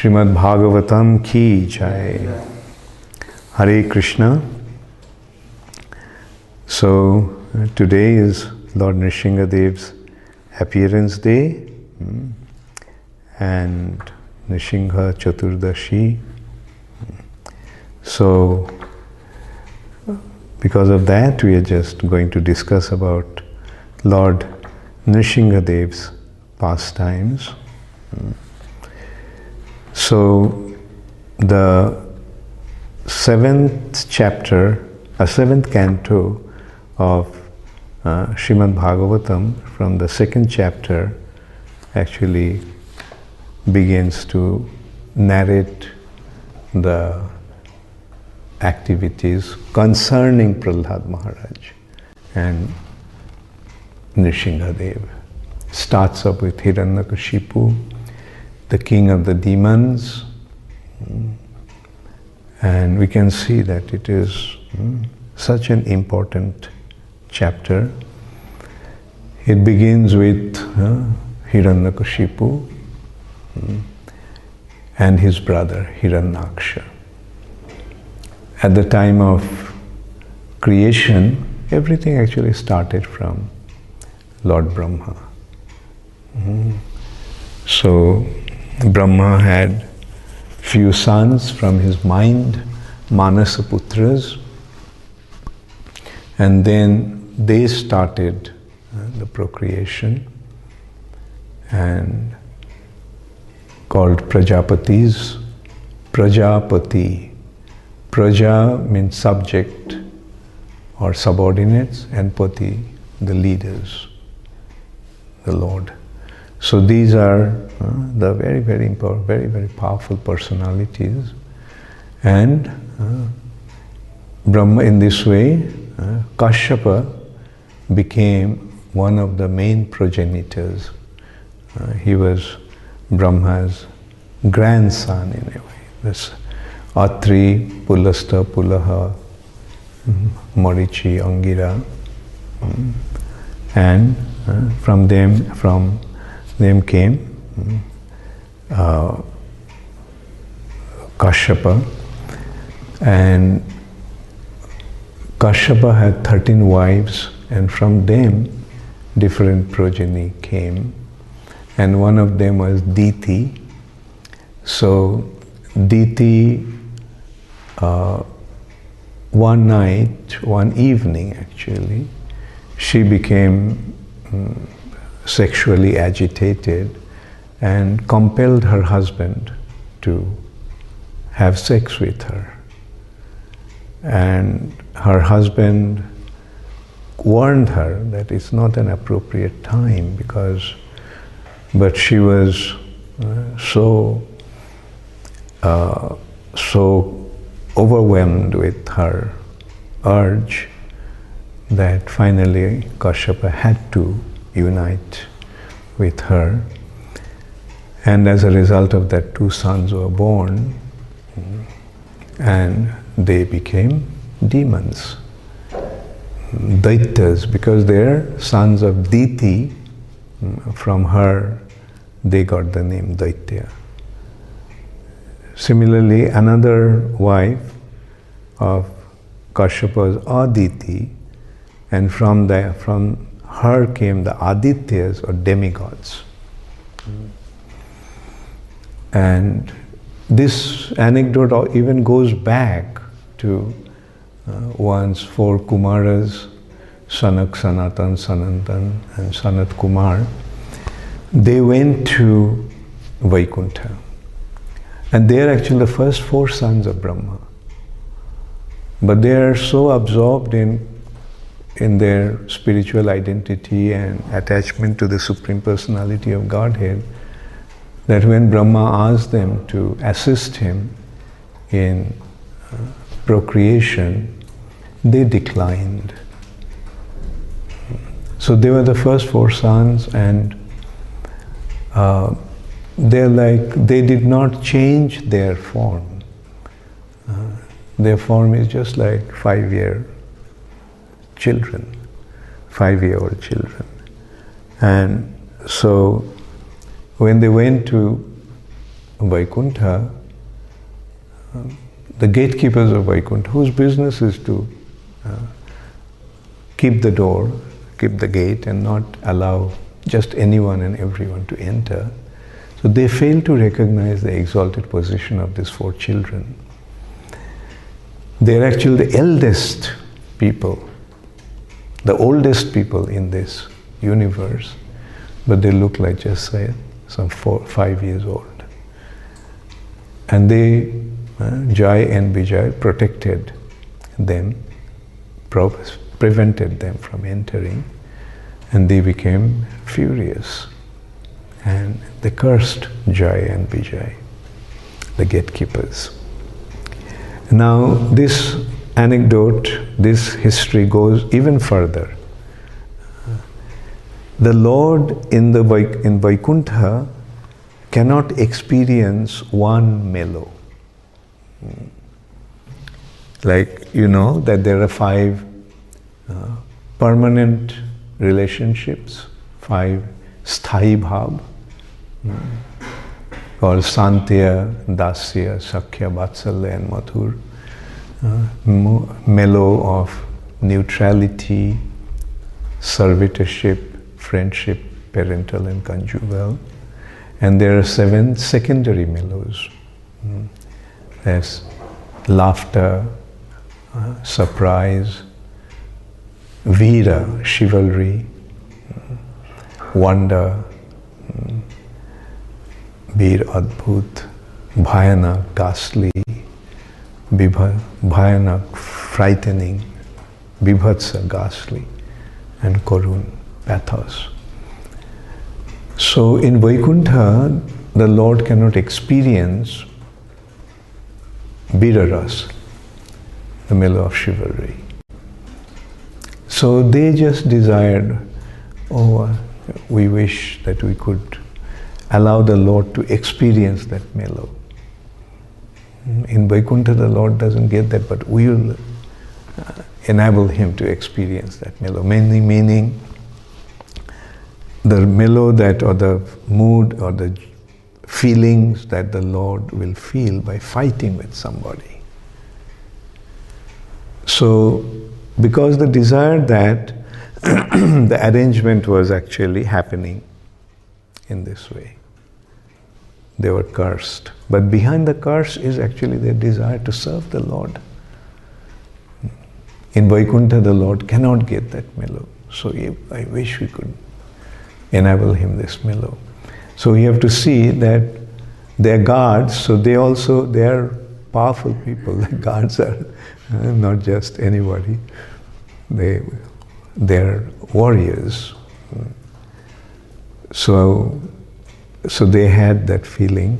Srimad Bhagavatam ki jai. Hare Krishna. So today is Lord Nrsingadev's appearance day and Nrsimha Chaturdashi. So because of that we are just going to discuss about Lord Nrsingadev's pastimes. So the seventh canto of Srimad Bhagavatam, from the second chapter, actually begins to narrate the activities concerning Prahlad Maharaj and Nrsingadev. Starts up with Hiranyakashipu, the king of the demons, and we can see that it is such an important chapter. It begins with Hiranyakashipu and his brother Hiranyaksha. At the time of creation, everything actually started from Lord Brahma. So Brahma had few sons from his mind, Manasaputras, and then they started the procreation and called Prajapatis. Prajapati. Praja means subject or subordinates, and Pati, the leaders, the Lord. So these are the very, very important, very, very powerful personalities. And Brahma, in this way, Kashyapa became one of the main progenitors. He was Brahma's grandson in a way. This Atri, Pulasta, Pulaha, Marichi, Angira, and from them came Kashyapa, and Kashyapa had 13 wives, and from them different progeny came, and one of them was Diti. So Diti, one evening actually, she became sexually agitated and compelled her husband to have sex with her. And her husband warned her that it's not an appropriate time but she was so overwhelmed with her urge that finally Kashyapa had to unite with her, and as a result of that, 2 sons were born, and they became demons, Daityas, because they're sons of Diti. From her they got the name Daitya. Similarly, another wife of Kashyapa was Aditi, and from her came the Adityas, or demigods. And this anecdote even goes back to once 4 Kumaras, Sanak, Sanatan, Sanantan, and Sanat Kumar. They went to Vaikuntha, and they are actually the first 4 sons of Brahma. But they are so absorbed in their spiritual identity and attachment to the Supreme Personality of Godhead that when Brahma asked them to assist him in procreation, they declined. So they were the first 4 sons, and they did not change their form. Their form is just like 5-year-old children. And so when they went to Vaikuntha, the gatekeepers of Vaikuntha, whose business is to keep the door, keep the gate, and not allow just anyone and everyone to enter. So they fail to recognize the exalted position of these 4 children. They're actually the eldest people, the oldest people in this universe, but they look like just say some 4, 5 years old. And they, Jai and Vijay, protected them, prevented them from entering, and they became furious. And they cursed Jai and Vijay, the gatekeepers. Now, this anecdote, this history goes even further. The Lord in Vaikuntha cannot experience one mellow. Like, you know that there are 5 permanent relationships, 5 sthayi bhav, called Santya, Dasya, Sakhya, Vatsalya and Madhur. Mellow of neutrality, servitorship, friendship, parental and conjugal. And there are 7 secondary mellows. There's laughter, surprise, veera, chivalry, wonder, veer, adbhut, bhayanak, ghastly, bhayanak, frightening, bibhatsa, ghastly, and karun, pathos. So in Vaikuntha, the Lord cannot experience Viraras, the mellow of chivalry. So they just desired, we wish that we could allow the Lord to experience that mellow. In Vaikuntha, the Lord doesn't get that, but we will enable him to experience that mellow. Meaning the mellow that, or the mood, or the feelings that the Lord will feel by fighting with somebody. So, because they desired that, the arrangement was actually happening in this way. They were cursed. But behind the curse is actually their desire to serve the Lord. In Vaikuntha, the Lord cannot get that mellow. So I wish we could enable him this mellow. So you have to see that they're guards, so they are powerful people. The guards are not just anybody. They're warriors. So they had that feeling,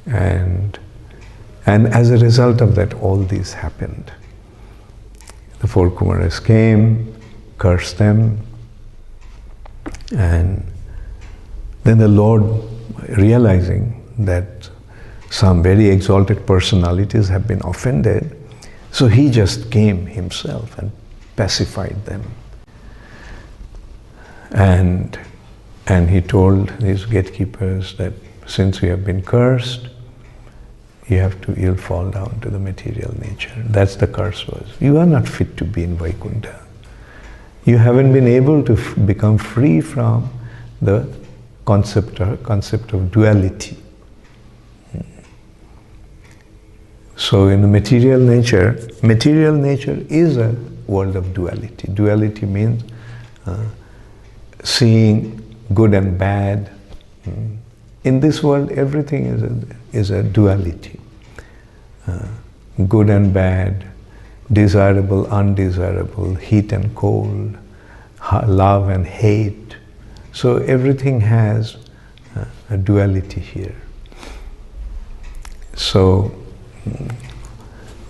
and as a result of that, all this happened. The 4 Kumaras came, cursed them, and then the Lord, realizing that some very exalted personalities have been offended, so he just came himself and pacified them. And he told these gatekeepers that since we have been cursed, you'll fall down to the material nature. That's the curse was. You are not fit to be in Vaikuntha. You haven't been able to become free from the concept of duality. So in the material nature is a world of duality. Duality means seeing good and bad. In this world, everything is a duality. Good and bad, desirable, undesirable, heat and cold, love and hate. So everything has a duality here. So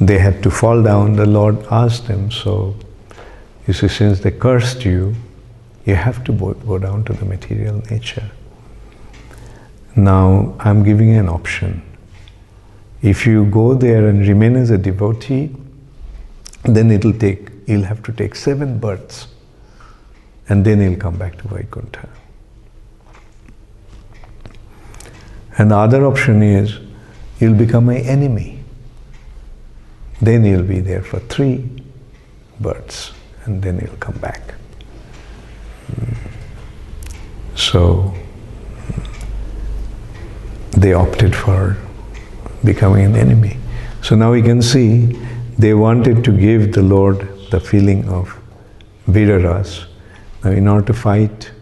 they had to fall down. The Lord asked them, so you see, since they cursed you, you have to go down to the material nature. Now, I'm giving you an option. If you go there and remain as a devotee, then you'll have to take 7 births, and then you'll come back to Vaikuntha. And the other option is you'll become an enemy. Then you'll be there for 3 births and then you'll come back. So they opted for becoming an enemy. So now we can see they wanted to give the Lord the feeling of Viraras. Now in order to fight,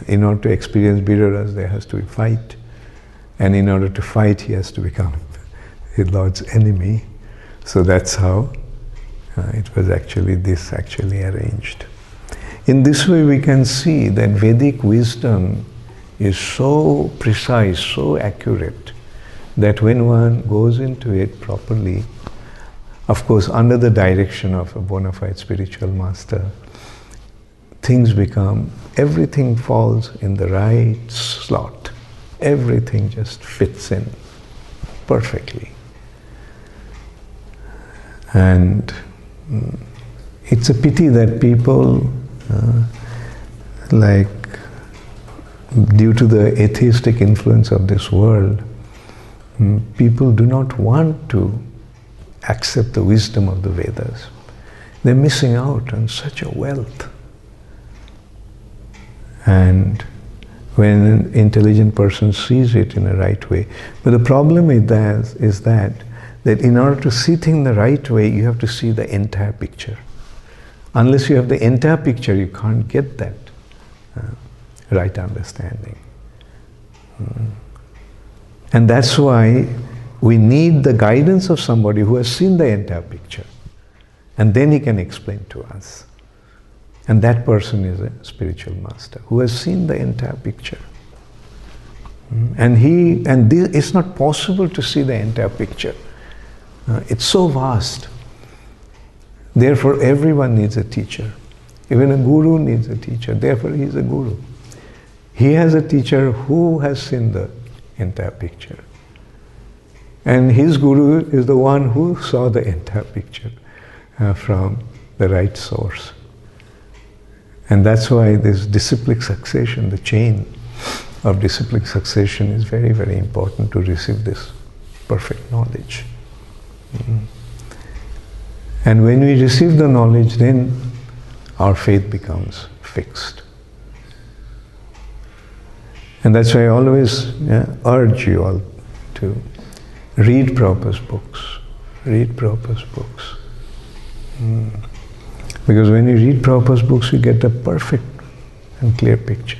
in order to experience Viraras, there has to be fight. And in order to fight, he has to become the Lord's enemy. So that's how it was actually arranged. In this way we can see that Vedic wisdom is so precise, so accurate, that when one goes into it properly, of course under the direction of a bona fide spiritual master, things become, everything falls in the right slot. Everything just fits in perfectly. And it's a pity that people, due to the atheistic influence of this world, people do not want to accept the wisdom of the Vedas. They're missing out on such a wealth. And when an intelligent person sees it in a right way. But the problem with that is that in order to see things the right way, you have to see the entire picture. Unless you have the entire picture, you can't get that right understanding. And that's why we need the guidance of somebody who has seen the entire picture. And then he can explain to us. And that person is a spiritual master who has seen the entire picture. It's not possible to see the entire picture. It's so vast. Therefore, everyone needs a teacher. Even a guru needs a teacher. Therefore, he is a guru. He has a teacher who has seen the entire picture. And his guru is the one who saw the entire picture from the right source. And that's why this disciplic succession, the chain of disciplic succession, is very, very important to receive this perfect knowledge. And when we receive the knowledge, then our faith becomes fixed. And that's why I always urge you all to read Prabhupada's books. Read Prabhupada's books. Because when you read Prabhupada's books, you get a perfect and clear picture.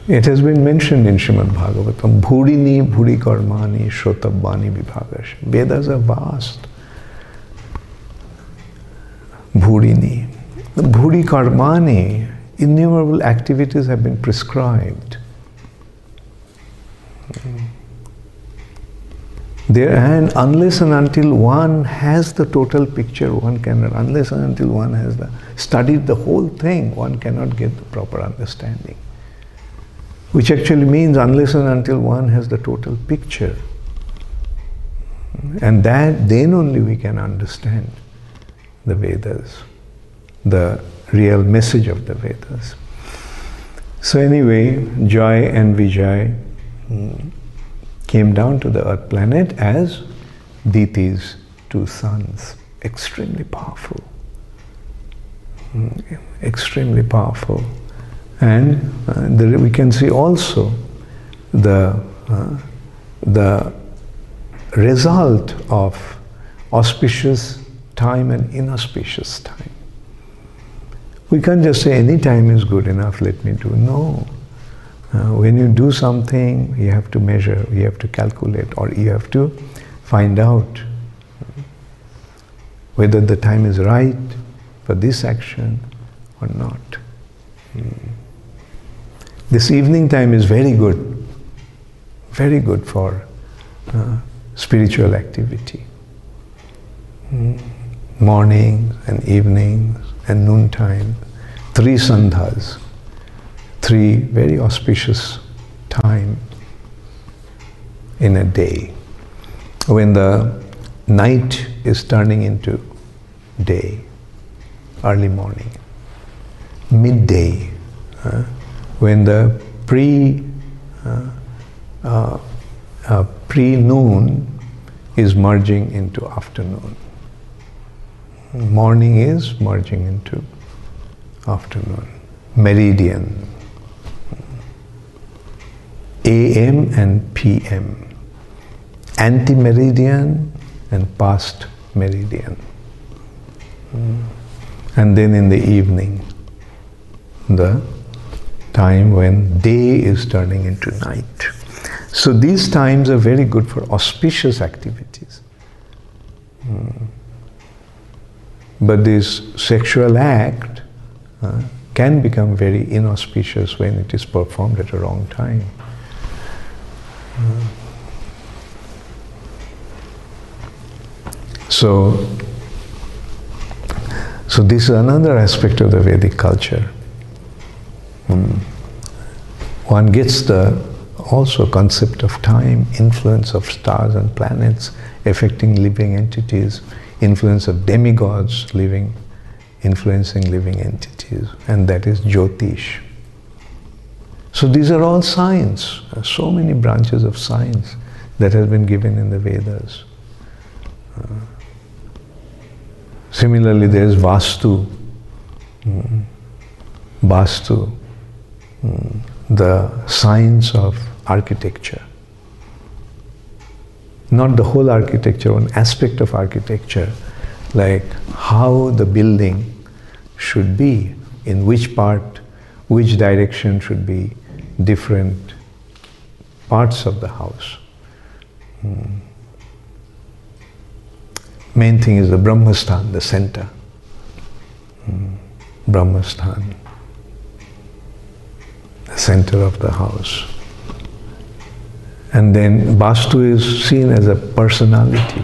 It has been mentioned in Srimad Bhagavatam, Bhurini Bhuri Karmani Shrotabani Vibhagash. Vedas are vast. Bhurini. The Bhuri Karmani, innumerable activities have been prescribed. And unless and until one has the total picture, one cannot, unless and until one has studied the whole thing, one cannot get the proper understanding. Which actually means unless and until one has the total picture. And then only we can understand the Vedas, the real message of the Vedas. So anyway, Jai and Vijay came down to the earth planet as Diti's 2 sons. Extremely powerful. Extremely powerful. And we can see also the result of auspicious time and inauspicious time. We can't just say any time is good enough, let me do. No. When you do something, you have to measure, you have to calculate, or you have to find out whether the time is right for this action or not. This evening time is very good for spiritual activity. Mornings and evenings and noontime, 3 sandhas, 3 very auspicious time in a day. When the night is turning into day, early morning, midday, when the pre-noon is merging into afternoon. Morning is merging into afternoon. Meridian. AM and PM. Ante-meridian and past meridian. And then in the evening, the time when day is turning into night. So these times are very good for auspicious activities. But this sexual act can become very inauspicious when it is performed at a wrong time. So this is another aspect of the Vedic culture. One gets the also concept of time, influence of stars and planets affecting living entities, influence of demigods influencing living entities, and that is Jyotish. So these are all science, so many branches of science that has been given in the Vedas. Similarly, there is Vastu. Vastu, the science of architecture. Not the whole architecture, one aspect of architecture, like how the building should be, in which part, which direction should be different parts of the house. Main thing is the Brahmastan, the center. Brahmastan, the center of the house. And then Vastu is seen as a personality.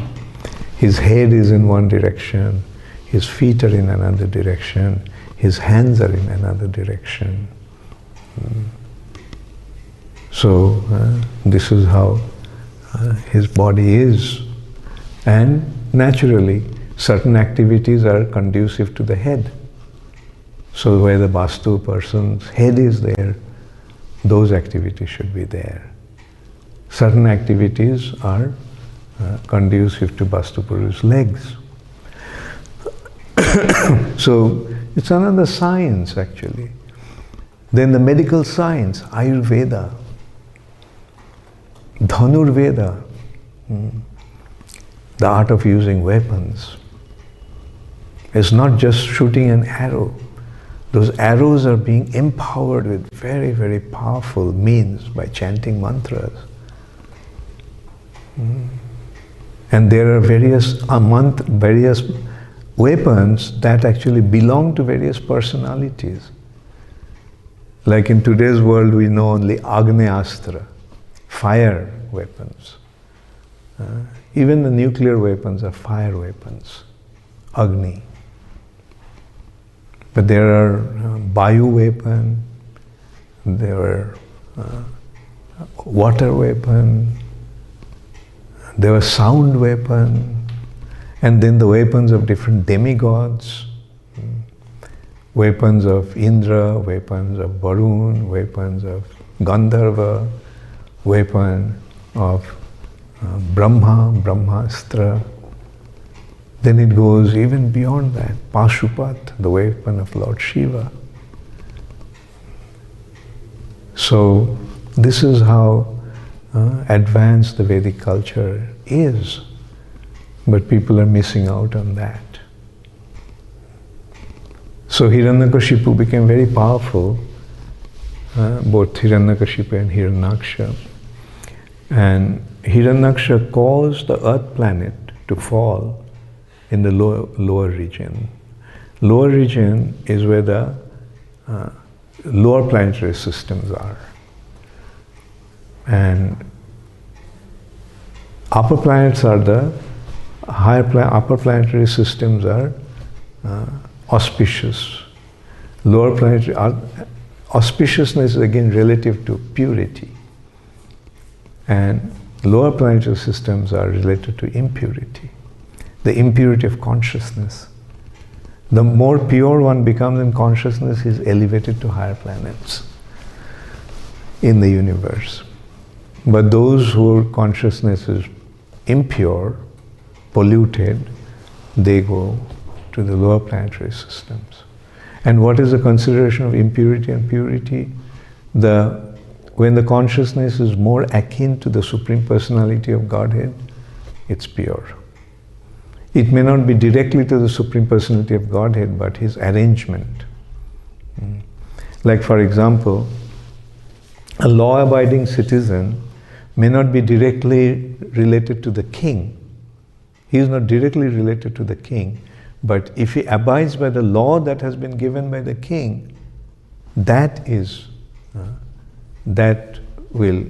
His head is in one direction, his feet are in another direction, his hands are in another direction. So this is how his body is. And naturally, certain activities are conducive to the head. So where the Vastu person's head is there, those activities should be there. Certain activities are conducive to Vastu Purush's legs. So it's another science actually. Then the medical science, Ayurveda, Dhanurveda, the art of using weapons. It's not just shooting an arrow. Those arrows are being empowered with very, very powerful means by chanting mantras. And there are various weapons that actually belong to various personalities. Like in today's world, we know only Agneastra, fire weapons. Even the nuclear weapons are fire weapons, Agni. But there are Vayu weapon, there are water weapon, there were sound weapon, and then the weapons of different demigods, weapons of Indra, weapons of Varun, weapons of Gandharva, weapon of Brahmastra. Then it goes even beyond that, Pashupat, the weapon of Lord Shiva. So this is how advanced the Vedic culture is, but people are missing out on that. So Hiranyakashipu became very powerful, both Hiranyakashipu and Hiranyaksha. And Hiranyaksha caused the earth planet to fall in the lower region. Lower region is where the lower planetary systems are. And upper planets are the upper planetary systems are auspicious. Lower planetary auspiciousness is again relative to purity. And lower planetary systems are related to impurity, the impurity of consciousness. The more pure one becomes in consciousness, he is elevated to higher planets. in the universe. But those whose consciousness is impure, polluted, they go to the lower planetary systems. And what is the consideration of impurity and purity? When the consciousness is more akin to the Supreme Personality of Godhead, it's pure. It may not be directly to the Supreme Personality of Godhead, but his arrangement. Like, for example, a law-abiding citizen may not be directly related to the king. He is not directly related to the king, but if he abides by the law that has been given by the king, that will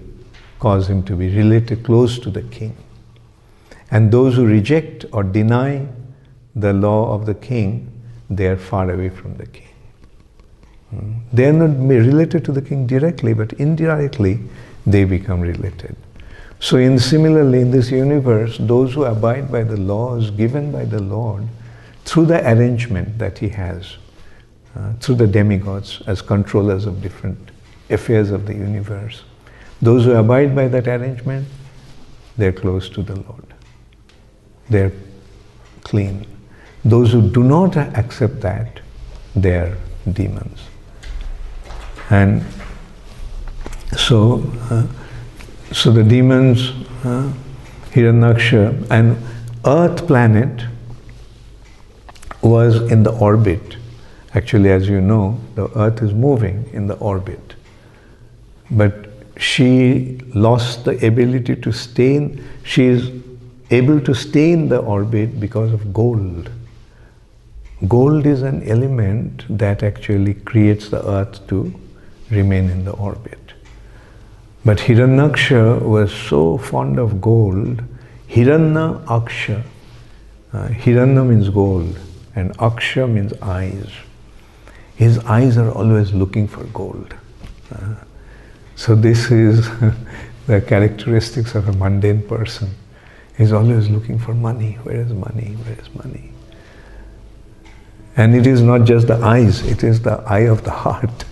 cause him to be related close to the king. And those who reject or deny the law of the king, they are far away from the king. They are not related to the king directly, but indirectly they become related. So similarly in this universe, those who abide by the laws given by the Lord, through the arrangement that he has, through the demigods as controllers of different affairs of the universe, those who abide by that arrangement, they're close to the Lord. They're clean. Those who do not accept that, they're demons. And so the demons, Hiranyaksha, and Earth planet was in the orbit. Actually, as you know, the Earth is moving in the orbit. But she lost the ability to stay she is able to stay in the orbit because of gold. Gold is an element that actually creates the Earth to remain in the orbit. But Hiranyaksha was so fond of gold. Hiranyaksha. Hiranya means gold and Aksha means eyes. His eyes are always looking for gold. So this is the characteristics of a mundane person. He's always looking for money. Where is money? Where is money? And it is not just the eyes, it is the eye of the heart.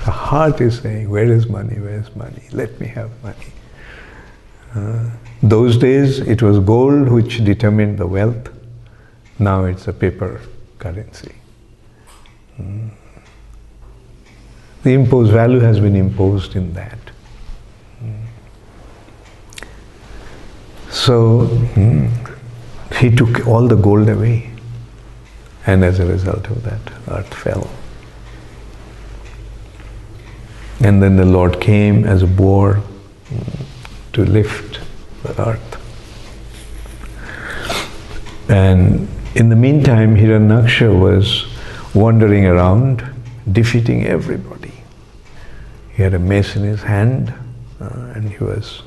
The heart is saying, where is money? Where is money? Let me have money. Those days it was gold which determined the wealth. Now it's a paper currency. The imposed value has been imposed in that. So he took all the gold away, and as a result of that, earth fell. And then the Lord came as a boar to lift the earth. And in the meantime, Hiranyaksha was wandering around, defeating everybody. He had a mace in his hand, and he was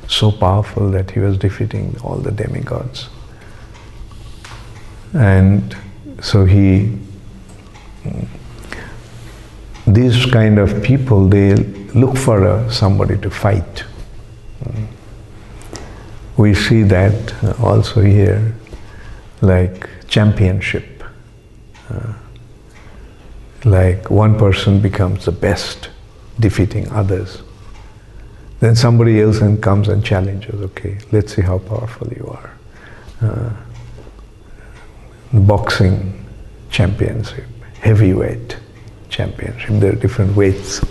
so powerful that he was defeating all the demigods. And so these kind of people, they look for somebody to fight. We see that also here, like championship. Like one person becomes the best, defeating others. Then somebody else comes and challenges, okay, let's see how powerful you are. Boxing championship, heavyweight championship, there are different weights.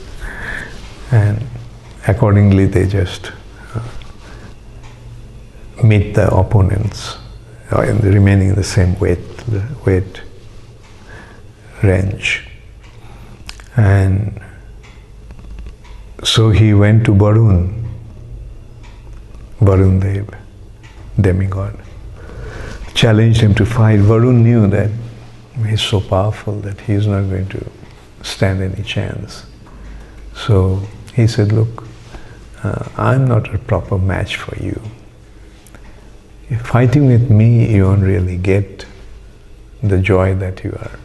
And accordingly they just meet the opponents, and remaining in the same weight range. And so he went to Varun Dev, demigod, challenged him to fight. Varun knew that he's so powerful that he's not going to stand any chance. So he said, look, I'm not a proper match for you. If fighting with me, you won't really get the joy that you are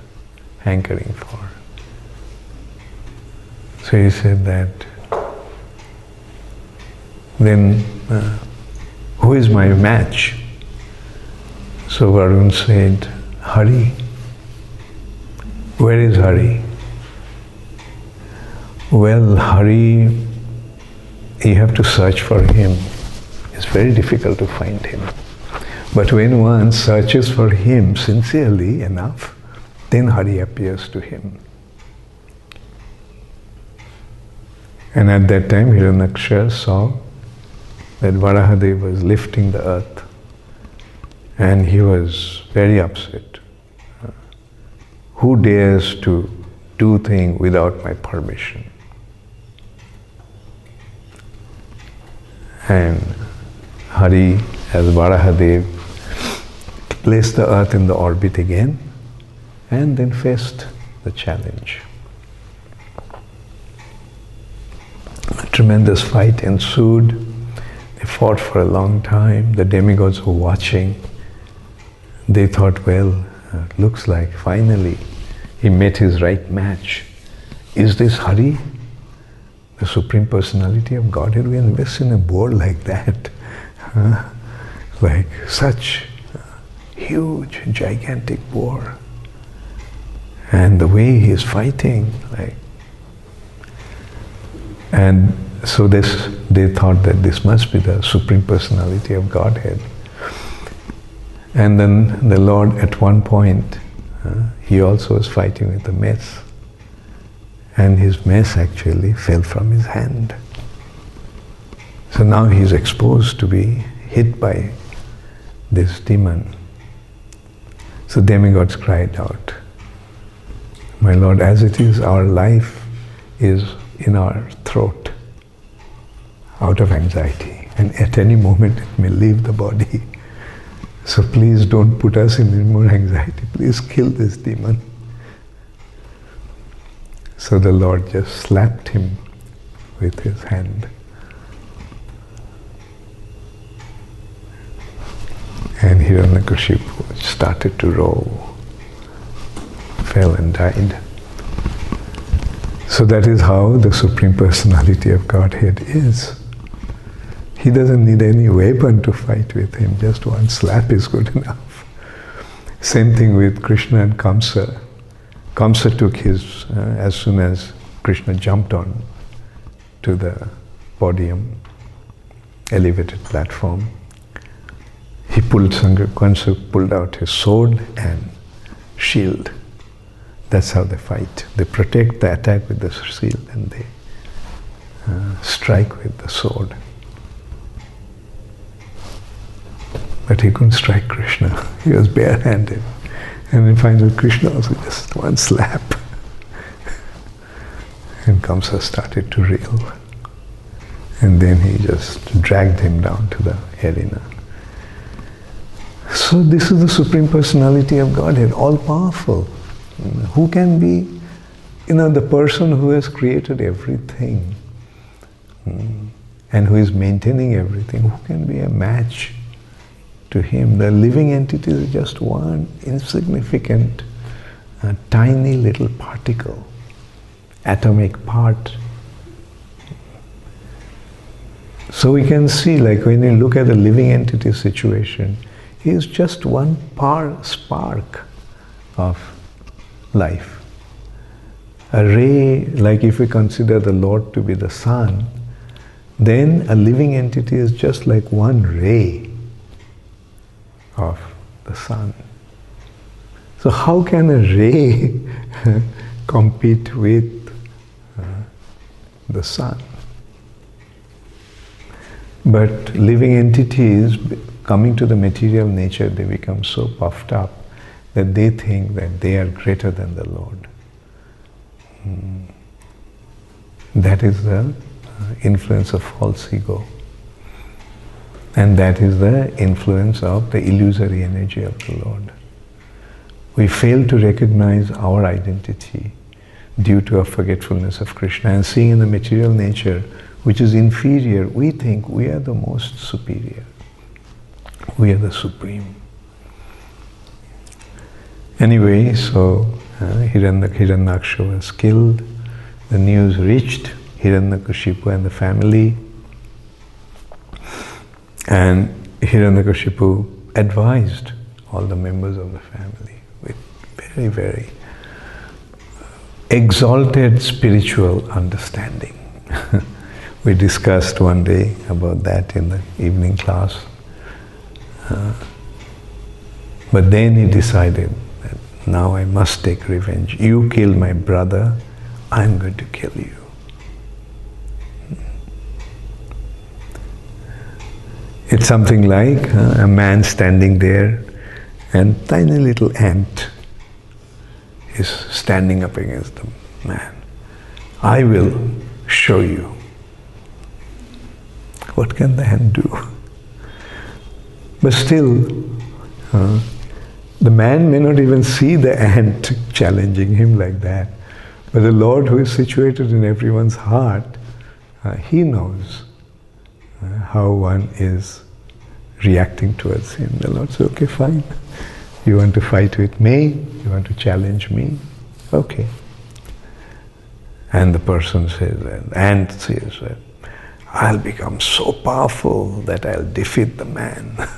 hankering for. So he said that, then who is my match? So Varun said, Hari. Where is Hari? Well, Hari, you have to search for him. It's very difficult to find him. But when one searches for him sincerely enough, then Hari appears to him. And at that time, Hiranyaksha saw that Varahadev was lifting the earth, and he was very upset. Who dares to do things without my permission? And Hari, as Varahadev, placed the earth in the orbit again and then faced the challenge. A tremendous fight ensued. They fought for a long time. The demigods were watching. They thought, well, looks like finally he met his right match. Is this Hari, the Supreme Personality of Godhead? We invest in a board like that. Like such a huge, gigantic boar. And the way he is fighting, like. And so they thought that this must be the Supreme Personality of Godhead. And then the Lord, at one point, he also was fighting with a mess. And his mess actually fell from his hand. So now he is exposed to be hit by this demon. So demigods cried out, my Lord, as it is, our life is in our throat, out of anxiety, and at any moment it may leave the body. So please don't put us in any more anxiety. Please kill this demon. So the Lord just slapped him with his hand. And Hiranyakashipu started to roll, fell and died. So that is how the Supreme Personality of Godhead is. He doesn't need any weapon to fight with him, just one slap is good enough. Same thing with Krishna and Kamsa. Kamsa took his, as soon as Krishna jumped on to the podium, elevated platform, Kamsa pulled out his sword and shield. That's how they fight. They protect the attack with the shield and they strike with the sword. But he couldn't strike Krishna. He was barehanded. And then finally Krishna also just one slap. And Kamsa started to reel. And then he just dragged him down to the arena. So this is the Supreme Personality of Godhead, all-powerful. Who can be, the person who has created everything and who is maintaining everything, who can be a match to him? The living entity is just one insignificant, tiny little particle, atomic part. So we can see, like when you look at the living entity situation, he is just one spark of life. A ray, like if we consider the Lord to be the sun, then a living entity is just like one ray of the sun. So how can a ray compete with the sun? But living entities, coming to the material nature, they become so puffed up that they think that they are greater than the Lord. That is the influence of false ego. And that is the influence of the illusory energy of the Lord. We fail to recognize our identity due to our forgetfulness of Krishna, and seeing in the material nature, which is inferior, we think we are the most superior. We are the supreme. Anyway, so Hiranyaksha was killed. The news reached Hiranyakashipu and the family. And Hiranyakashipu advised all the members of the family with very, very exalted spiritual understanding. We discussed one day about that in the evening class. But then he decided that now I must take revenge. You killed my brother, I'm going to kill you. It's something like a man standing there and tiny little ant is standing up against the man. I will show you. What can the ant do? But still, the man may not even see the ant challenging him like that. But the Lord, who is situated in everyone's heart, He knows how one is reacting towards Him. The Lord says, okay, fine. You want to fight with me? You want to challenge me? Okay. And the person says, the ant says, I'll become so powerful that I'll defeat the man.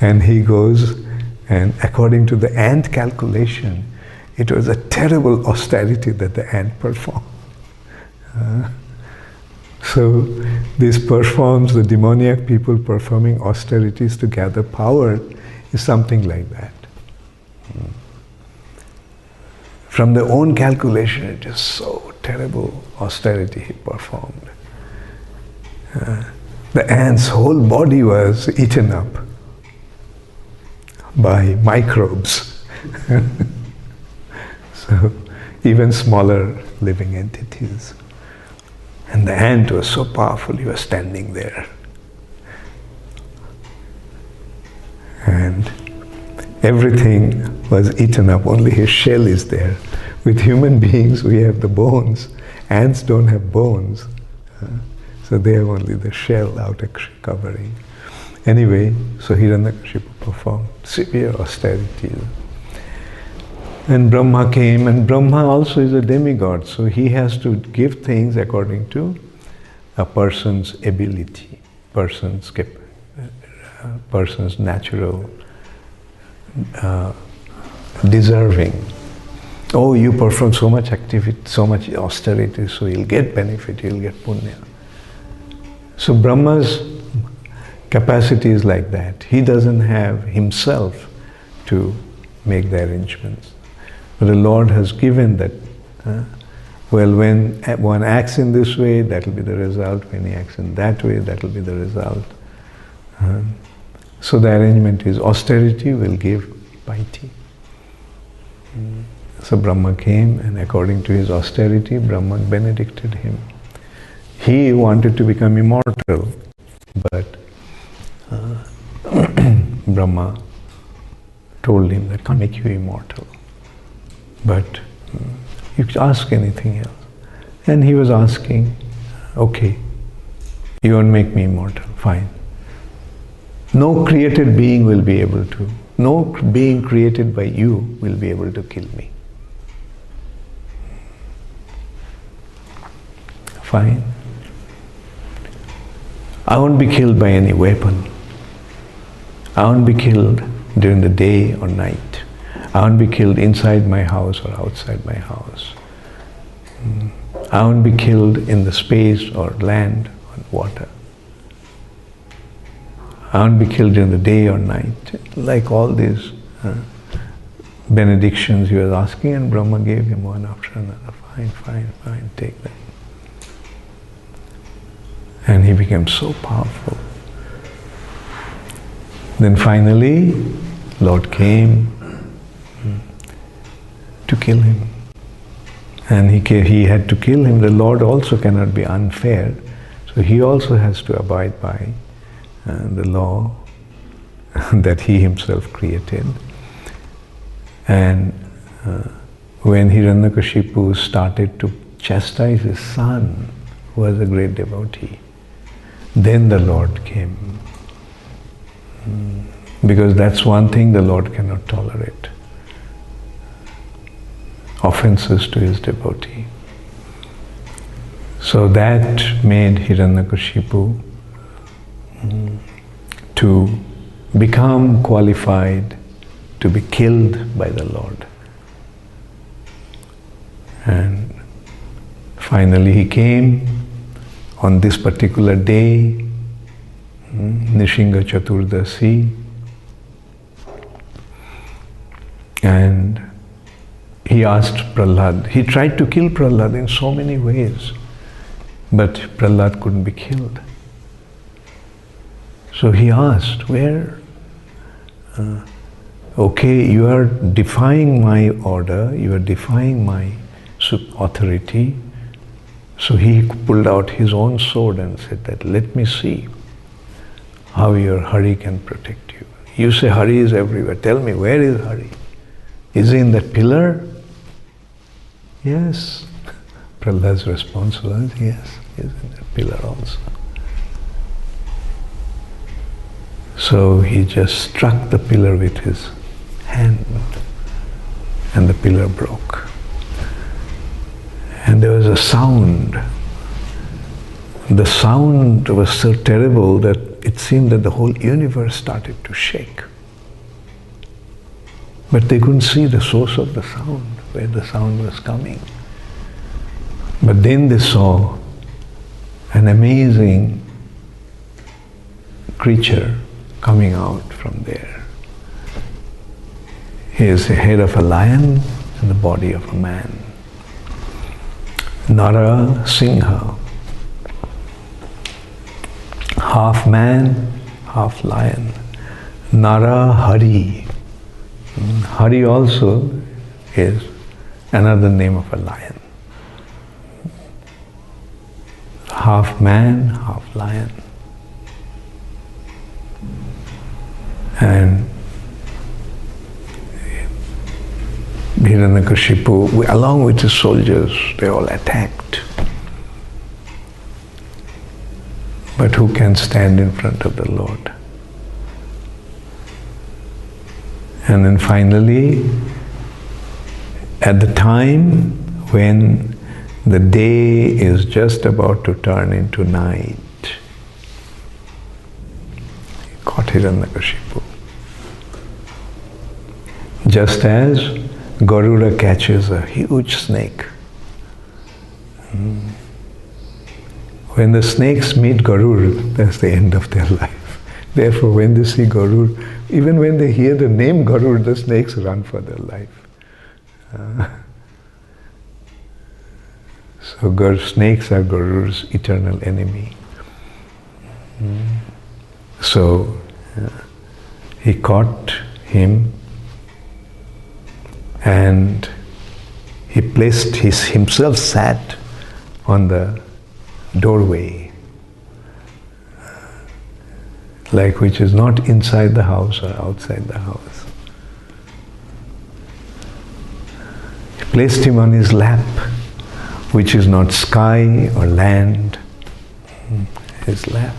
And he goes, and according to the ant calculation, it was a terrible austerity that the ant performed. So this performs, the demoniac people performing austerities to gather power is something like that. From their own calculation, it is so terrible austerity he performed. The ant's whole body was eaten up by microbes. So even smaller living entities. And the ant was so powerful, he was standing there. And everything was eaten up, only his shell is there. With human beings, we have the bones. Ants don't have bones. So they have only the shell, outer covering. Anyway, so Hiranyakashipu performed severe austerities. And Brahma came, and Brahma also is a demigod, so he has to give things according to a person's ability, person's natural deserving. Oh, you perform so much activity, so much austerity, so you'll get benefit, you'll get punya. So Brahma's capacity is like that. He doesn't have himself to make the arrangements. But the Lord has given that, well, when one acts in this way, that will be the result. When he acts in that way, that will be the result. So the arrangement is austerity will give piety. So Brahma came, and according to his austerity, Brahma benedicted him. He wanted to become immortal, but Brahma told him that I can't make you immortal, but you could ask anything else. And he was asking, okay, you won't make me immortal, fine. No created being will be able to, no being created by you will be able to kill me. Fine. I won't be killed by any weapon. I won't be killed during the day or night. I won't be killed inside my house or outside my house. I won't be killed in the space or land or water. I won't be killed during the day or night. Like all these benedictions he was asking, and Brahma gave him one after another. Fine, fine, fine, take them. And he became so powerful. Then finally, Lord came to kill him. And he had to kill him. The Lord also cannot be unfair. So he also has to abide by the law that he himself created. And when Hiranyakashipu started to chastise his son, who was a great devotee, then the Lord came. Because that's one thing the Lord cannot tolerate. Offenses to his devotee. So that made Hiranyakashipu to become qualified to be killed by the Lord. And finally he came on this particular day, Nishinga Chaturdasi, and he asked Prahlad. He tried to kill Prahlad in so many ways, but Prahlad couldn't be killed. So he asked, okay, you are defying my order, you are defying my authority. So he pulled out his own sword and said that, let me see how your Hari can protect you. You say Hari is everywhere. Tell me, where is Hari? Is he in that pillar? Yes. Prahlad's response was, yes, he is in that pillar also. So he just struck the pillar with his hand and the pillar broke. And there was a sound. The sound was so terrible that it seemed that the whole universe started to shake. But they couldn't see the source of the sound, where the sound was coming. But then they saw an amazing creature coming out from there. He is the head of a lion and the body of a man. Narsimha, half man, half lion. Nara Hari. Hari also is another name of a lion. Half man, half lion. And Hiranyakashipu, along with his soldiers, they all attacked. But who can stand in front of the Lord? And then finally, at the time when the day is just about to turn into night, he caught Hiranyakashipu. Just as Garuda catches a huge snake. When the snakes meet Garuda, that's the end of their life. Therefore, when they see Garuda, even when they hear the name Garuda, the snakes run for their life. So snakes are Garuda's eternal enemy. So he caught him and he placed himself sat on the doorway, like which is not inside the house or outside the house. He placed him on his lap, which is not sky or land, his lap.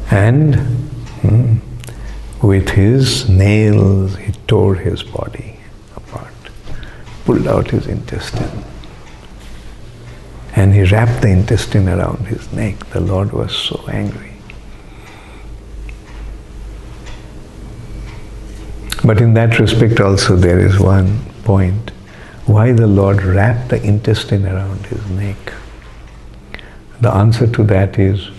And with his nails he tore his body apart, pulled out his intestine. And he wrapped the intestine around his neck. The Lord was so angry. But in that respect also there is one point. Why the Lord wrapped the intestine around his neck? The answer to that is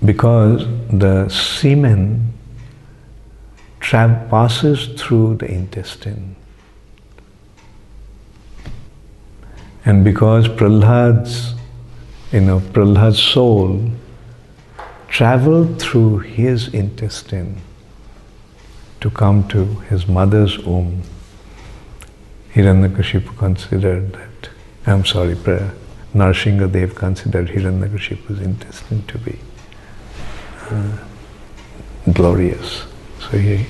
because the semen passes through the intestine. And because Prahlad's soul traveled through his intestine to come to his mother's womb, Hiranyakashipu considered that, Narsimha Dev considered Hiranyakashipu's intestine to be glorious. So he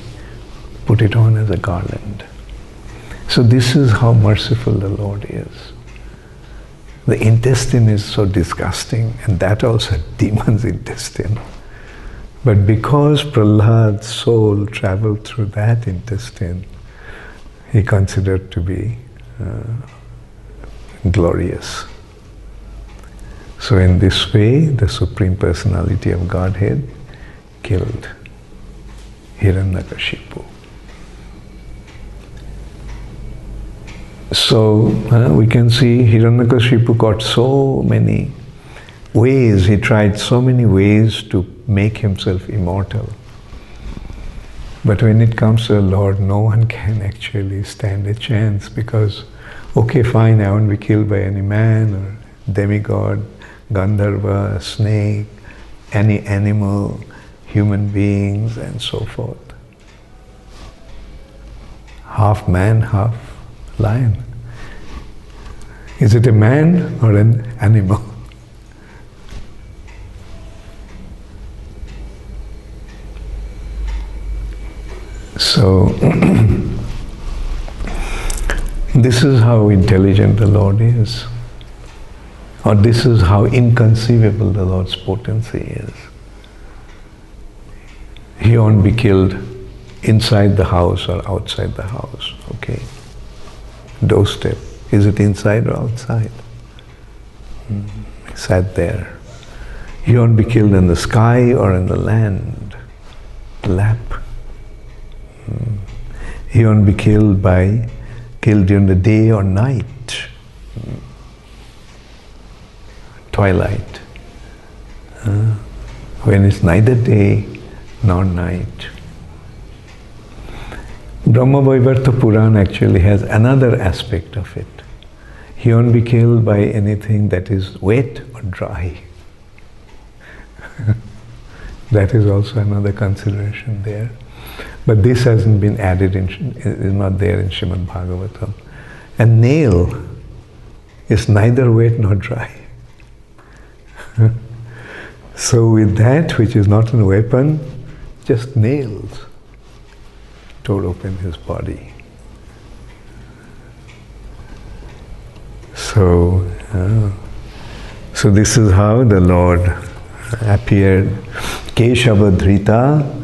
put it on as a garland. So this is how merciful the Lord is. The intestine is so disgusting, and that also demon's intestine. But because Prahlad's soul traveled through that intestine, he considered to be glorious. So in this way, the Supreme Personality of Godhead killed Hiranyakashipu. So we can see Hiranyakashipu got so many ways, he tried so many ways to make himself immortal. But when it comes to the Lord, no one can actually stand a chance, because, okay, fine, I won't be killed by any man or demigod, Gandharva, snake, any animal, human beings, and so forth. Half man, half lion. Is it a man or an animal? So, this is how intelligent the Lord is. Or this is how inconceivable the Lord's potency is. He won't be killed inside the house or outside the house, okay? Doorstep. Is it inside or outside? He sat there. He won't be killed in the sky or in the land. Lap. He won't be killed during the day or night. Twilight. When it's neither day nor night. Brahma Vaivarta Puran actually has another aspect of it. He won't be killed by anything that is wet or dry. That is also another consideration there. But this hasn't been added, is not there in Srimad Bhagavatam. A nail is neither wet nor dry. So with that, which is not a weapon, just nails tore open his body. So this is how the Lord appeared. Keshava Dhrita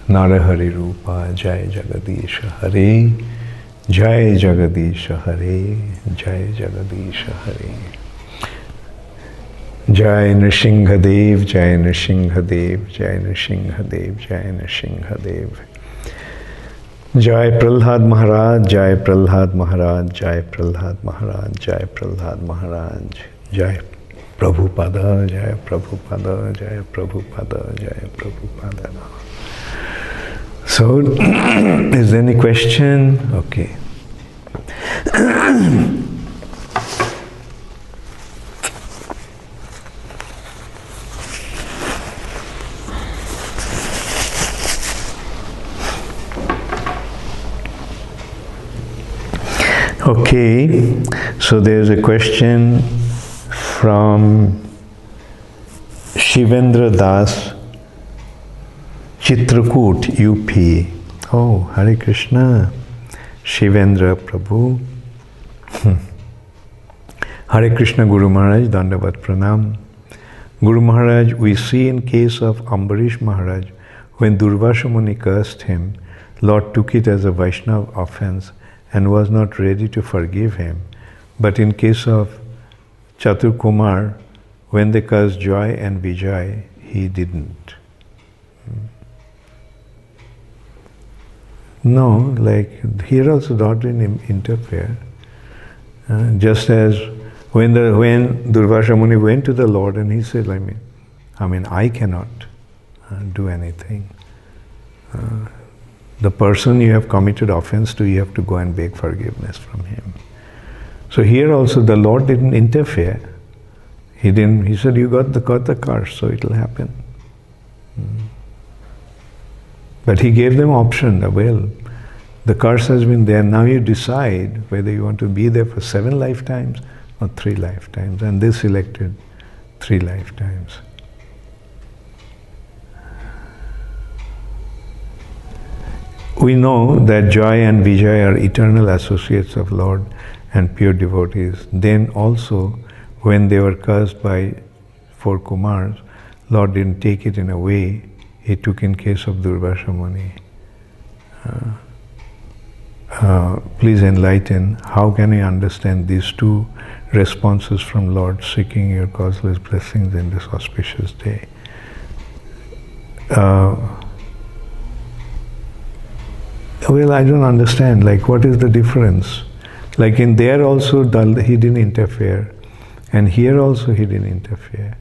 Narahari Rupa Jai Jagadisha Hare Jai Jagadisha Hare Jai Jagadisha Hare Jai Nrsimha Dev Jai Nrsimha Dev Jai Nrsimha Dev Jai Nrsimha Dev Jai Prahlad Maharaj Jai Prahlad Maharaj Jai Prahlad Maharaj Jai Prahlad Maharaj Jai Prabhupada Jai Prabhupada Jai Prabhupada Jai Prabhupada. So, is there any question? Okay. Okay, so there's a question from Shivendra Das, Chitrakoot, UP. Oh, Hare Krishna, Shivendra Prabhu. Hare Krishna Guru Maharaj, Dandavat Pranam. Guru Maharaj, we see in case of Ambarish Maharaj, when Durvasa Muni cursed him, Lord took it as a Vaishnava offense and was not ready to forgive him. But in case of Chatur Kumar, when they cursed Joy and Vijay, he didn't. No, like here also God didn't interfere. Just as when Durvasa Muni went to the Lord and he said, I mean, I cannot do anything. The person you have committed offense to, you have to go and beg forgiveness from him. So here also the Lord didn't interfere. He said, you got the curse, so it will happen. But he gave them option, well, the curse has been there, now you decide whether you want to be there for 7 lifetimes or 3 lifetimes. And they selected 3 lifetimes. We know that Joy and Vijay are eternal associates of Lord and pure devotees. Then also, when they were cursed by 4 Kumars, Lord didn't take it in a way He took in case of Durvasa Muni. Please enlighten, how can we understand these 2 responses from Lord seeking your causeless blessings in this auspicious day? Well, I don't understand, what is the difference? Like in there also, he didn't interfere. And here also he didn't interfere.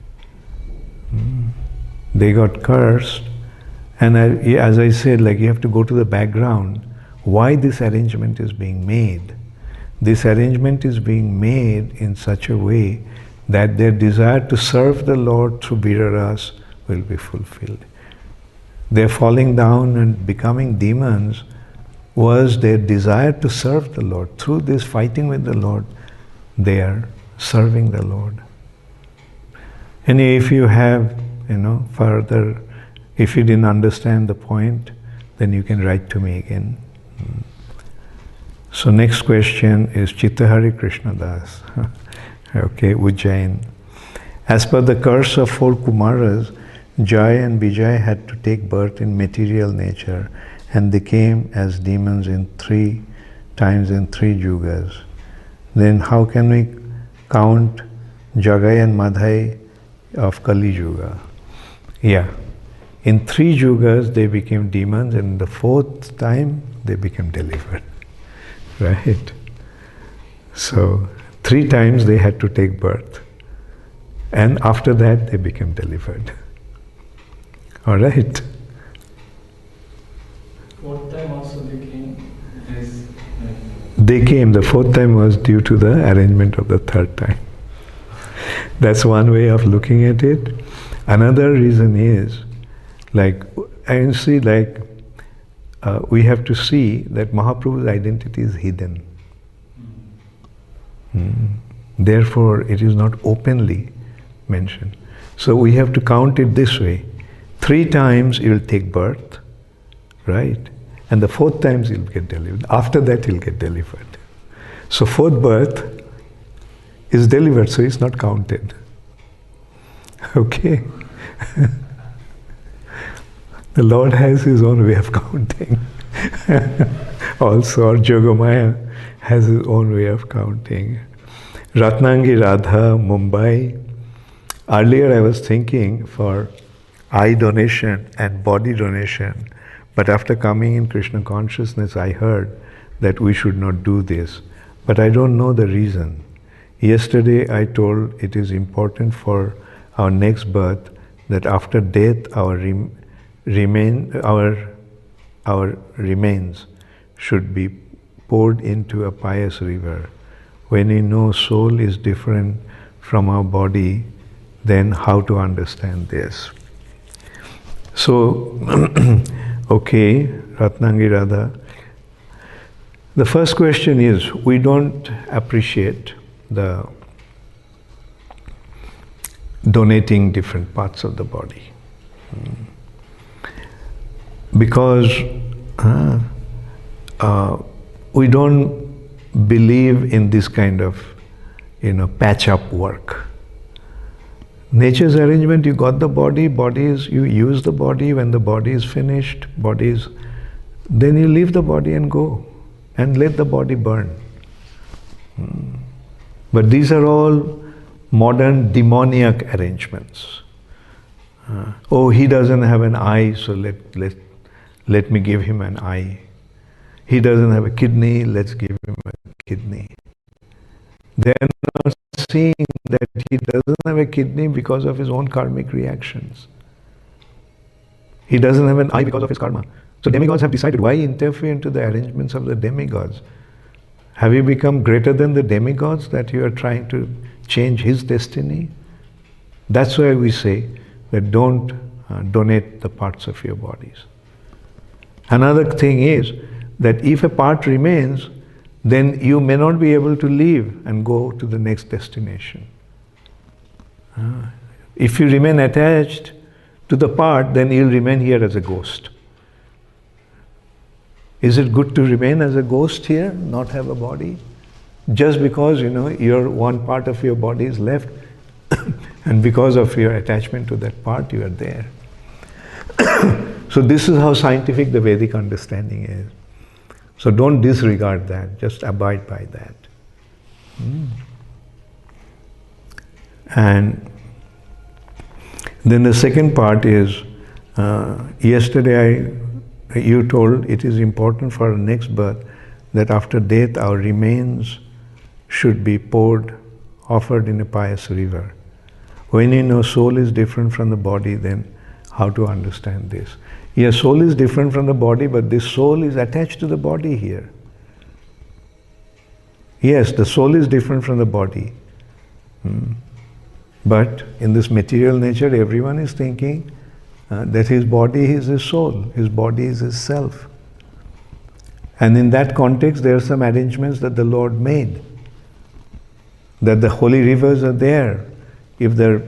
They got cursed. And as I said, like you have to go to the background. Why this arrangement is being made? This arrangement is being made in such a way that their desire to serve the Lord through Viraras will be fulfilled. Their falling down and becoming demons was their desire to serve the Lord. Through this fighting with the Lord, they are serving the Lord. And if you have, further, if you didn't understand the point, then you can write to me again. So next question is Chittahari Krishna Das. Okay, Ujjain. As per the curse of 4 Kumaras, Jai and Vijay had to take birth in material nature, and they came as demons in 3 times in 3 yugas. Then how can we count Jagai and Madhai of Kali Yuga? Yeah. In 3 yugas they became demons, and the 4th time they became delivered. Right? So 3 times they had to take birth. And after that they became delivered. All right? 4th time also they came. They came. The 4th time was due to the arrangement of the 3rd time. That's one way of looking at it. Another reason is, we have to see that Mahaprabhu's identity is hidden. Therefore, it is not openly mentioned. So we have to count it this way. 3 times he will take birth, right? And the 4th times he'll get delivered. After that he'll get delivered. So 4th birth is delivered, so it's not counted. Okay? The Lord has his own way of counting. Also, Jogamaya has his own way of counting. Ratnangi Radha, Mumbai. Earlier I was thinking for eye donation and body donation, but after coming in Krishna consciousness I heard that we should not do this. But I don't know the reason. Yesterday I told it is important for our next birth that after death our remains should be poured into a pious river. When we know soul is different from our body, then how to understand this? So, okay, Ratnangi Radha. The first question is, we don't appreciate the donating different parts of the body. Because we don't believe in this kind of, patch-up work. Nature's arrangement, you got the body, you use the body, when the body is finished, then you leave the body and go, and let the body burn. But these are all modern demoniac arrangements. He doesn't have an eye, so let me give him an eye. He doesn't have a kidney, let's give him a kidney. They are not seeing that he doesn't have a kidney because of his own karmic reactions. He doesn't have an eye because of his karma. So demigods have decided, why interfere into the arrangements of the demigods? Have you become greater than the demigods that you are trying to change his destiny? That's why we say that don't donate the parts of your bodies. Another thing is that if a part remains, then you may not be able to leave and go to the next destination. If you remain attached to the part, then you'll remain here as a ghost. Is it good to remain as a ghost here, not have a body? Just because, your one part of your body is left, and because of your attachment to that part, you are there. So this is how scientific the Vedic understanding is. So don't disregard that, just abide by that. And then the second part is, yesterday you told it is important for our next birth that after death our remains should be offered in a pious river. When you know soul is different from the body, then how to understand this? Yes, soul is different from the body, but this soul is attached to the body here. Yes, the soul is different from the body. But in this material nature, everyone is thinking that his body is his soul, his body is his self. And in that context, there are some arrangements that the Lord made. That the holy rivers are there. If the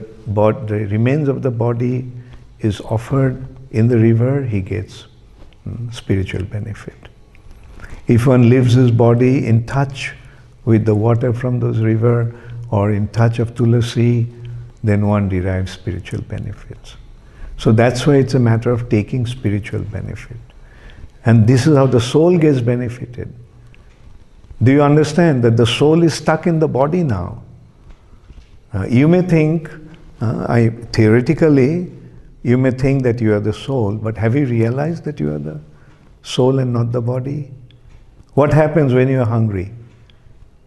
remains of the body is offered in the river, he gets spiritual benefit. If one leaves his body in touch with the water from those rivers or in touch of tulasi, then one derives spiritual benefits. So that's why it's a matter of taking spiritual benefit. And this is how the soul gets benefited. Do you understand that the soul is stuck in the body now? You may think, theoretically, you may think that you are the soul, but have you realized that you are the soul and not the body? What happens when you are hungry?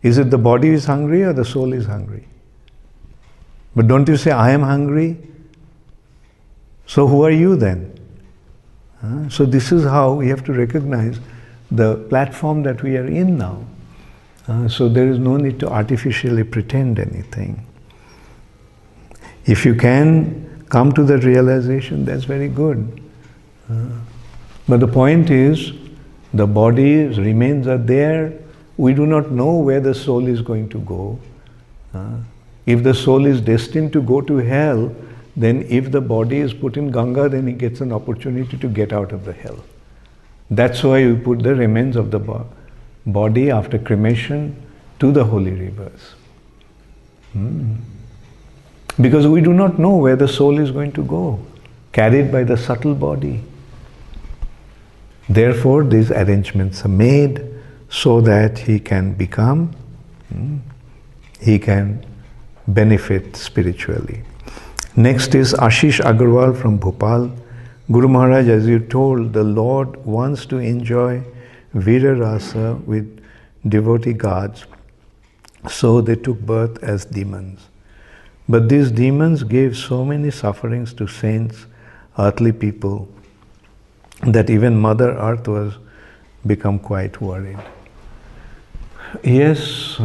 Is it the body is hungry or the soul is hungry? But don't you say, I am hungry? So who are you then? So this is how we have to recognize the platform that we are in now. So there is no need to artificially pretend anything. If you can come to that realization, that's very good. But the point is, the body's remains are there. We do not know where the soul is going to go. If the soul is destined to go to hell, then if the body is put in Ganga, then it gets an opportunity to get out of the hell. That's why we put the remains of the body after cremation to the holy rivers. Because we do not know where the soul is going to go, carried by the subtle body. Therefore, these arrangements are made so that he can become, he can benefit spiritually. Next is Ashish Agarwal from Bhopal. Guru Maharaj, as you told, the Lord wants to enjoy Vira Rasa with devotee gods, so they took birth as demons. But these demons gave so many sufferings to saints, earthly people, that even Mother Earth was become quite worried. Yes,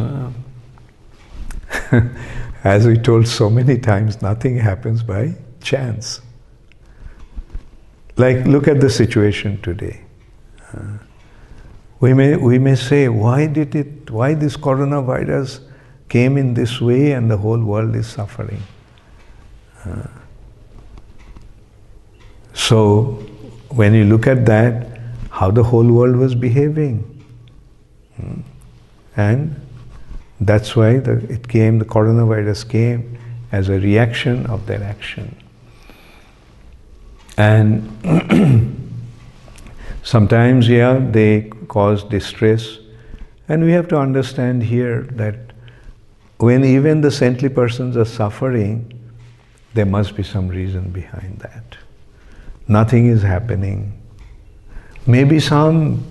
as we told so many times, nothing happens by chance. Like, look at the situation today. We may say, why this coronavirus came in this way and the whole world is suffering? So, when you look at that, how the whole world was behaving. And that's why the coronavirus came as a reaction of their action. And sometimes, they cause distress. And we have to understand here that when even the saintly persons are suffering, there must be some reason behind that. Nothing is happening. Maybe some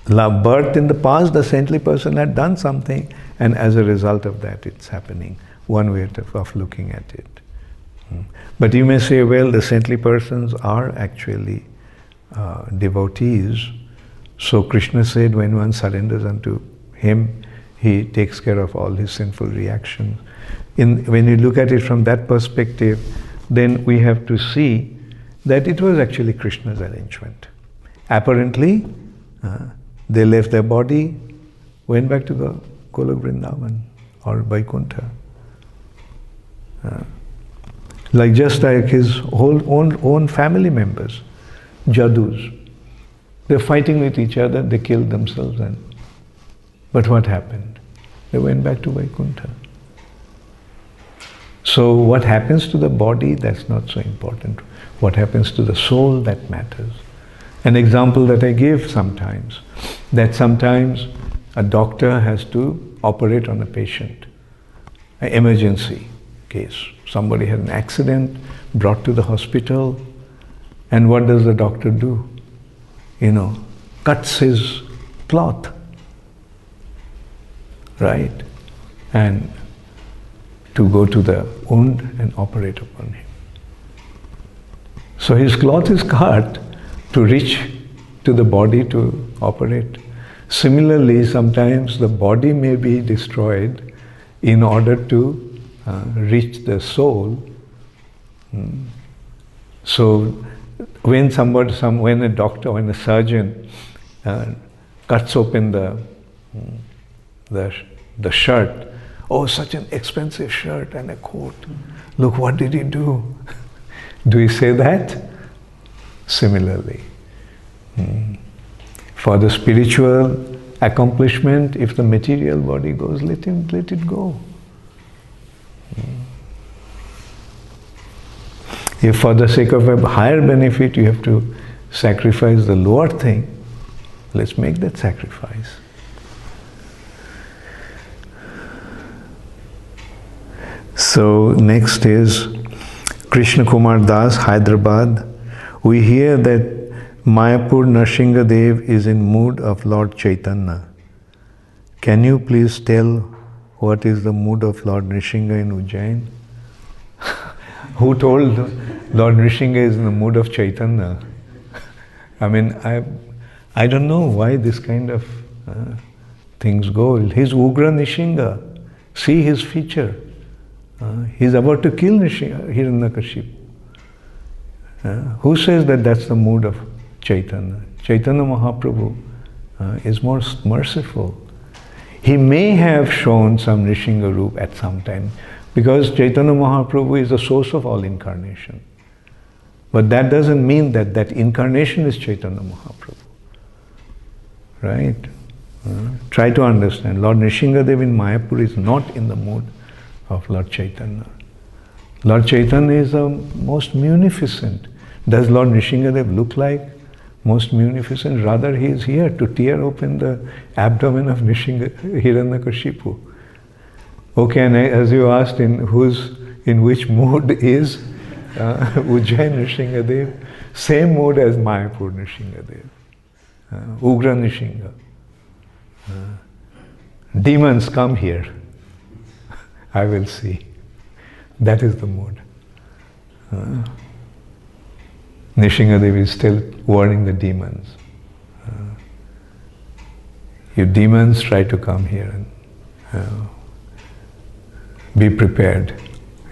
birth in the past, the saintly person had done something, and as a result of that, it's happening. One way of looking at it. But you may say, well, the saintly persons are actually devotees. So Krishna said, when one surrenders unto him, he takes care of all his sinful reactions. When you look at it from that perspective, then we have to see that it was actually Krishna's arrangement. Apparently, they left their body, went back to Golok Vrindavan or Vaikuntha. Just like his whole own family members, Jadus. They're fighting with each other, they killed themselves. But what happened? They went back to Vaikuntha. So what happens to the body, that's not so important. What happens to the soul, that matters. An example that I give sometimes, that sometimes a doctor has to operate on a patient, an emergency case. Somebody had an accident, brought to the hospital, and what does the doctor do? Cuts his cloth, right? And to go to the wound and operate upon him. So his cloth is cut to reach to the body to operate. Similarly, sometimes the body may be destroyed in order to reach the soul. So when when a doctor, when a surgeon cuts open the shirt, oh, such an expensive shirt and a coat. Look, what did he do? Do we say that? Similarly, for the spiritual accomplishment, if the material body goes, let it go. If for the sake of a higher benefit you have to sacrifice the lower thing, let's make that sacrifice. So next is Krishna Kumar Das, Hyderabad. We hear that Mayapur Narsimha Dev is in mood of Lord Chaitanya. Can you please tell what is the mood of Lord Narsimha in Ujjain? Who told Lord Narsimha is in the mood of Chaitanya? I mean, I don't know why this kind of things go. He's Ugra Nishinga. See his feature. He's about to kill Hiranyakashipu. Who says that that's the mood of Chaitanya? Chaitanya Mahaprabhu is more merciful. He may have shown some Nishinga Roop at some time, because Chaitanya Mahaprabhu is the source of all incarnation. But that doesn't mean that that incarnation is Chaitanya Mahaprabhu. Right? Try to understand. Lord Nishingadev in Mayapur is not in the mood of Lord Chaitanya. Lord Chaitanya is the most munificent. Does Lord Nishingadev look like most munificent? Rather, he is here to tear open the abdomen of Hiranyakashipu. Okay, and as you asked, in which mood is Ujjain Nishingadev? Same mood as Mayapur Nishingadev. Ugra Nishinga. Demons, come here. I will see. That is the mood. Nishingadev is still warning the demons. You demons, try to come here and be prepared.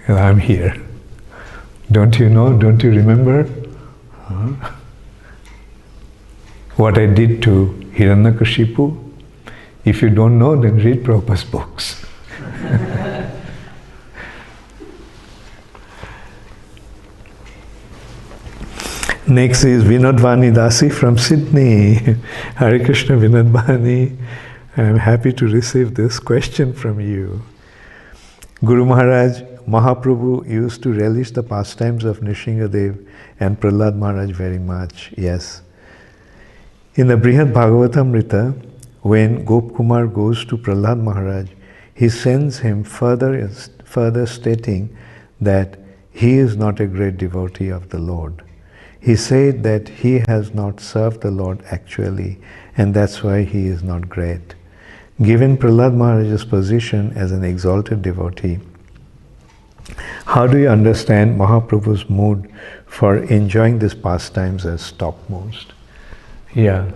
I'm here. Don't you know? Don't you remember what I did to Hiranyakashipu? If you don't know, then read Prabhupada's books. Next is Vinodvani Dasi from Sydney. Hare Krishna Vinodvani. I am happy to receive this question from you. Guru Maharaj, Mahaprabhu used to relish the pastimes of Nishingadev and Prahlad Maharaj very much. Yes. In the Brihad Bhagavatamrita, when Gop Kumar goes to Prahlad Maharaj, he sends him further stating that he is not a great devotee of the Lord. He said that he has not served the Lord actually, and that's why he is not great. Given Prahlad Maharaj's position as an exalted devotee, how do you understand Mahaprabhu's mood for enjoying these pastimes as topmost? Yeah.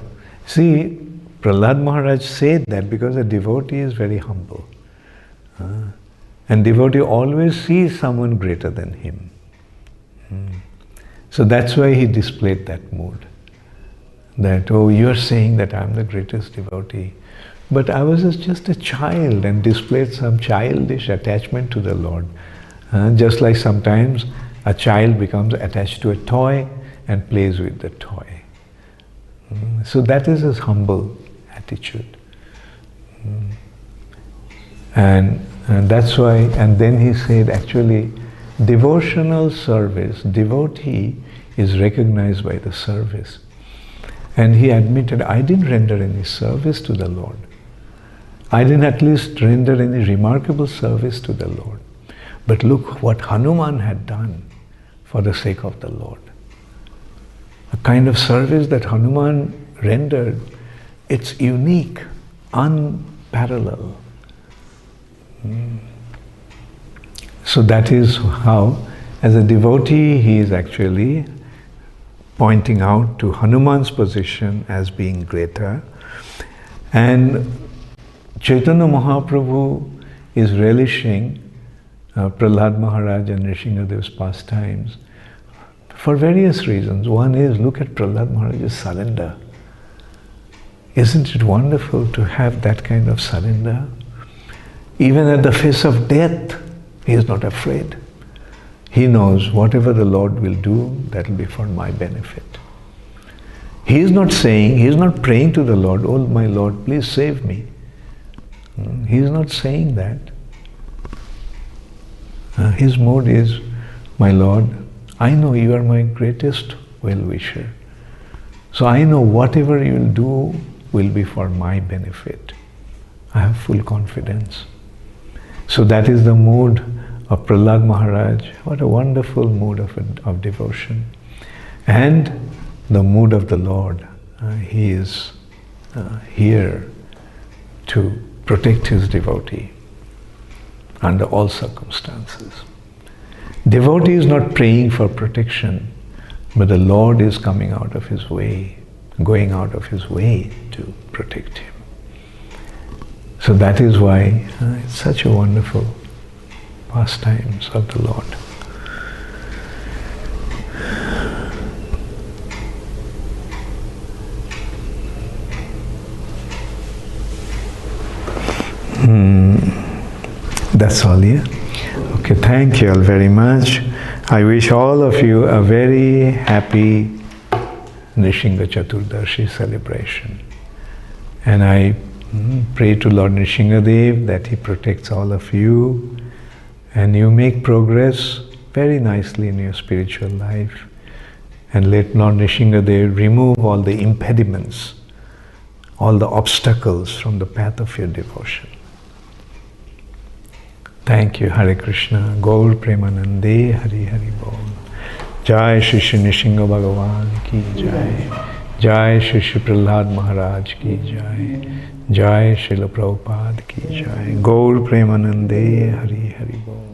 See, Prahlad Maharaj said that because a devotee is very humble. And devotee always sees someone greater than him. So that's why he displayed that mood. That, oh, you're saying that I'm the greatest devotee. But I was just a child and displayed some childish attachment to the Lord. Just like sometimes a child becomes attached to a toy and plays with the toy. So that is his humble attitude. And that's why, and then he said actually, devotional service, devotee is recognized by the service. And he admitted, I didn't render any service to the Lord. I didn't at least render any remarkable service to the Lord. But look what Hanuman had done for the sake of the Lord. A kind of service that Hanuman rendered it's unique, unparalleled. So that is how, as a devotee, he is actually pointing out to Hanuman's position as being greater. And Chaitanya Mahaprabhu is relishing Prahlad Maharaj and Nrsimhadev's pastimes for various reasons. One is, look at Prahlad Maharaj's surrender. Isn't it wonderful to have that kind of surrender? Even at the face of death, he is not afraid. He knows whatever the Lord will do, that will be for my benefit. He is not saying, he is not praying to the Lord, oh my Lord, please save me. He is not saying that. His mood is, my Lord, I know you are my greatest well-wisher. So I know whatever you will do will be for my benefit. I have full confidence. So that is the mood of Prahlad Maharaj. What a wonderful mood of devotion. And the mood of the Lord. He is here to protect his devotee under all circumstances. Devotee is not praying for protection, but the Lord is coming out of his way, going out of his way to protect him. So that is why it's such a wonderful pastimes of the Lord. That's all, yeah? Okay, thank you all very much. I wish all of you a very happy Nrsimha Chaturdashi celebration. And I pray to Lord Nrsimhadev that he protects all of you and you make progress very nicely in your spiritual life. And let Lord Nrsimhadev remove all the impediments, all the obstacles from the path of your devotion. Thank you. Hare Krishna. Gaur Premanande. Hari Hari Bol. Jai Shri Shri Nrsimha Bhagavan ki Jai. Jai Shri Shri Prahlad Maharaj ki Jai. Jai Srila Prabhupada ki Jai. Gaur Premanande. Hari Hari Bol.